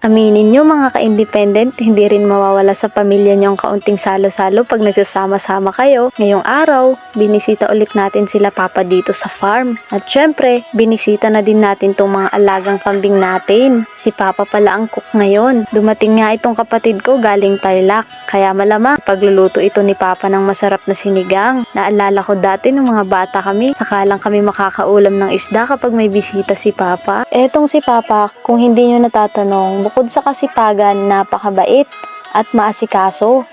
Aminin nyo mga ka-independent, hindi rin mawawala sa pamilya nyo ang kaunting salo-salo pag nagsasama-sama kayo. Ngayong araw, binisita ulit natin sila papa dito sa farm. At syempre, binisita na din natin tong mga alagang kambing natin. Si papa pala ang cook ngayon. Dumating nga itong kapatid ko galing Tarlac. Kaya malamang pagluluto ito ni papa ng masarap na sinigang. Naalala ko dati nung mga bata kami, saka lang kami makakaulam ng isda kapag may bisita si papa. Etong si papa, kung hindi nyo natatanong, bukod sa kasipagan, napakabait at maasikaso.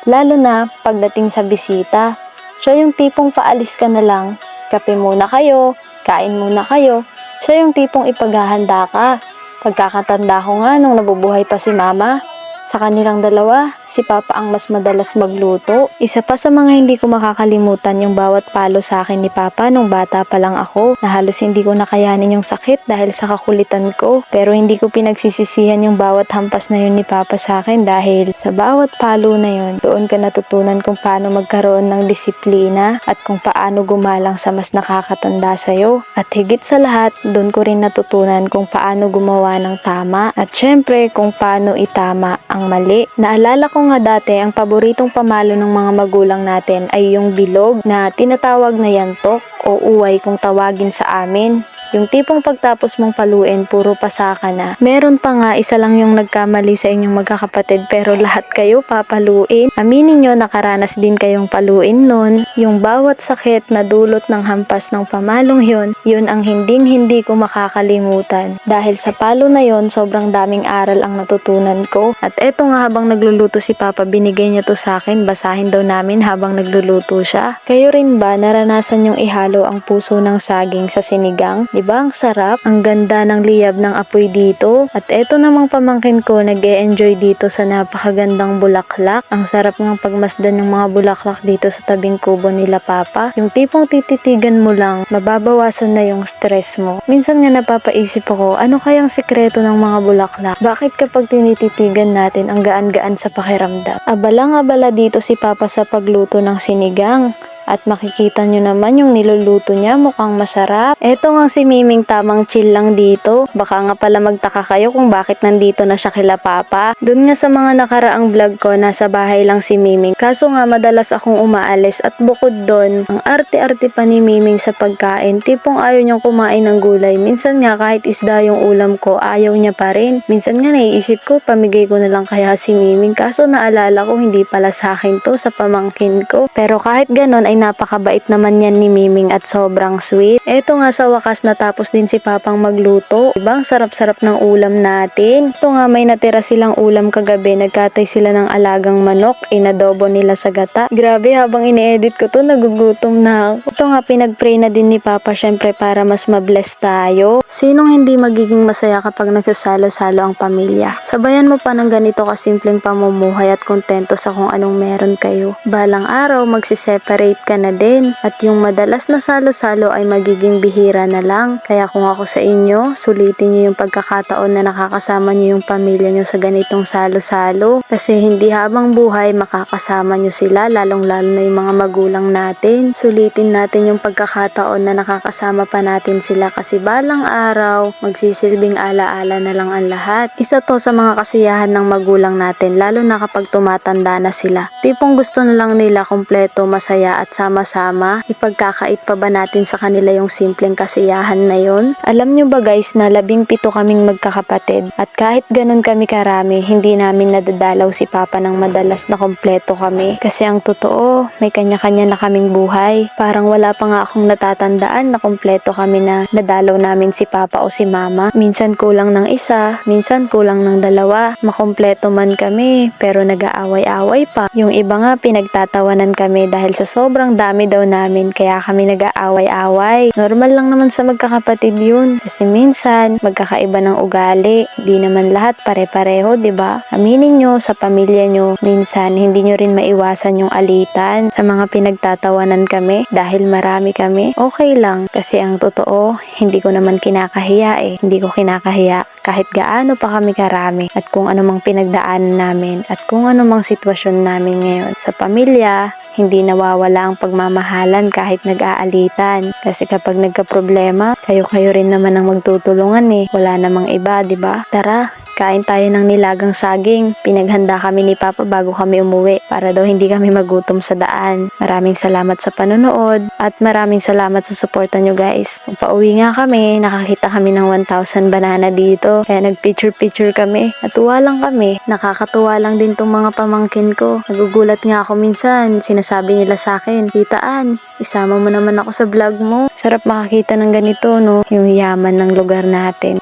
Lalo na pagdating sa bisita. Siya yung tipong paalis ka na lang, kape muna kayo, kain muna kayo. Siya yung tipong ipaghahanda ka. Pagkakatanda ko nga nung nabubuhay pa si mama, sa kanilang dalawa, si papa ang mas madalas magluto. Isa pa sa mga hindi ko makakalimutan yung bawat palo sa akin ni papa nung bata pa lang ako, na halos hindi ko nakayanin yung sakit dahil sa kakulitan ko. Pero hindi ko pinagsisisihan yung bawat hampas na yun ni papa sa akin dahil sa bawat palo na yun, doon ka natutunan kung paano magkaroon ng disiplina at kung paano gumalang sa mas nakakatanda sa'yo. At higit sa lahat, doon ko rin natutunan kung paano gumawa ng tama at syempre kung paano itama ang mali. Naalala ko nga dati, ang paboritong pamalo ng mga magulang natin ay yung bilog na tinatawag na yantok o uway kung tawagin sa amin. Yung tipong pagtapos mong paluin, puro pasaka na. Meron pa nga, isa lang yung nagkamali sa inyong magkakapatid pero lahat kayo papaluin. Aminin nyo, nakaranas din kayong paluin nun. Yung bawat sakit na dulot ng hampas ng pamalong yun ang hindi ko makakalimutan. Dahil sa palo na yun, sobrang daming aral ang natutunan ko. At eto nga, habang nagluluto si papa, binigay niya to sa akin. Basahin daw namin habang nagluluto siya. Kayo rin ba, naranasan yung ihalo ang puso ng saging sa sinigang? Diba ang sarap? Ang ganda ng liyab ng apoy dito. At eto namang pamangkin ko, nag-e-enjoy dito sa napakagandang bulaklak. Ang sarap ng pagmasdan ng mga bulaklak dito sa tabing kubo nila papa. Yung tipong tititigan mo lang, mababawasan na yung stress mo. Minsan nga napapaisip ako, ano kayang sikreto ng mga bulaklak? Bakit kapag tinititigan natin, ang gaan-gaan sa pakiramdam? Abalang-abala dito si papa sa pagluto ng sinigang. At makikita nyo naman yung niluluto niya, mukhang masarap. Eto nga si Miming, tamang chill lang dito. Baka nga pala magtaka kayo kung bakit nandito na siya kila papa. Doon nga sa mga nakaraang vlog ko, nasa bahay lang si Miming. Kaso nga madalas akong umaalis at bukod doon, ang arte-arte pa ni Miming sa pagkain. Tipong ayaw niyang kumain ng gulay. Minsan nga kahit isda yung ulam ko, ayaw niya pa rin. Minsan nga naiisip ko, pamigay ko na lang kaya si Miming. Kaso naalala ko, hindi pala sa akin to, sa pamangkin ko. Pero kahit ganon ay napakabait naman yan ni Miming at sobrang sweet. Eto nga sa wakas, natapos din si papang magluto. Ibang sarap-sarap ng ulam natin. Ito nga, may natira silang ulam kagabi. Nagkatay sila ng alagang manok. Inadobo nila sa gata. Grabe, habang ini-edit ko to, nagugutom na ako. Ito nga, pinag-pray na din ni papa syempre para mas mabless tayo. Sinong hindi magiging masaya kapag nagsasalo-salo ang pamilya? Sabayan mo pa ng ganito kasimpleng pamumuhay at kontento sa kung anong meron kayo. Balang araw, magsiseparate ka na din at yung madalas na salo-salo ay magiging bihira na lang. Kaya kung ako sa inyo, sulitin niyo yung pagkakataon na nakakasama niyo yung pamilya niyo sa ganitong salo-salo kasi hindi habang buhay makakasama niyo sila, lalong-lalo na yung mga magulang natin. Sulitin natin yung pagkakataon na nakakasama pa natin sila kasi balang araw magsisilbing alaala na lang ang lahat. Isa to sa mga kasiyahan ng magulang natin, lalo na kapag tumatanda na sila. Tipong gusto na lang nila kompleto, masaya at sama-sama. Ipagkakait pa ba natin sa kanila yung simpleng kasiyahan na yon? Alam nyo ba guys na 17 kaming magkakapatid at kahit ganun kami karami, hindi namin nadadalaw si papa ng madalas na kompleto kami. Kasi ang totoo, may kanya-kanya na kaming buhay. Parang wala pa nga akong natatandaan na kompleto kami na nadalaw namin si papa o si mama. Minsan kulang ng isa, minsan kulang ng dalawa. Makompleto man kami, pero nag-aaway-aaway pa. Yung iba nga pinagtatawanan kami dahil sa sobrang dami daw namin, kaya kami nag-aaway-away. Normal lang naman sa magkakapatid yun. Kasi minsan, magkakaiba ng ugali. Di naman lahat pare-pareho, di ba? Aminin nyo, sa pamilya nyo, minsan hindi nyo rin maiwasan yung alitan. Sa mga pinagtatawanan kami, dahil marami kami, okay lang. Kasi ang totoo, hindi ko naman kinakahiya eh. Hindi ko kinakahiya kahit gaano pa kami karami at kung ano mang pinagdaanan namin at kung ano mang sitwasyon namin ngayon. Sa pamilya, hindi nawawala ang pagmamahalan kahit nag-aalitan. Kasi kapag nagka-problema, kayo-kayo rin naman ang magtutulungan eh. Wala namang iba, di ba? Tara, kain tayo ng nilagang saging. Pinaghanda kami ni Papa bago kami umuwi para daw hindi kami magutom sa daan. Maraming salamat sa panonood at maraming salamat sa suporta nyo guys. Nung pauwi nga kami, nakakita kami ng 1,000 banana dito. Kaya nag-picture kami. Natuwa lang kami. Nakakatuwa lang din tong mga pamangkin ko. Nagugulat nga ako minsan. Sinasabi nila sa akin, Titaan, isama mo naman ako sa vlog mo. Sarap makakita ng ganito, no? Yung yaman ng lugar natin.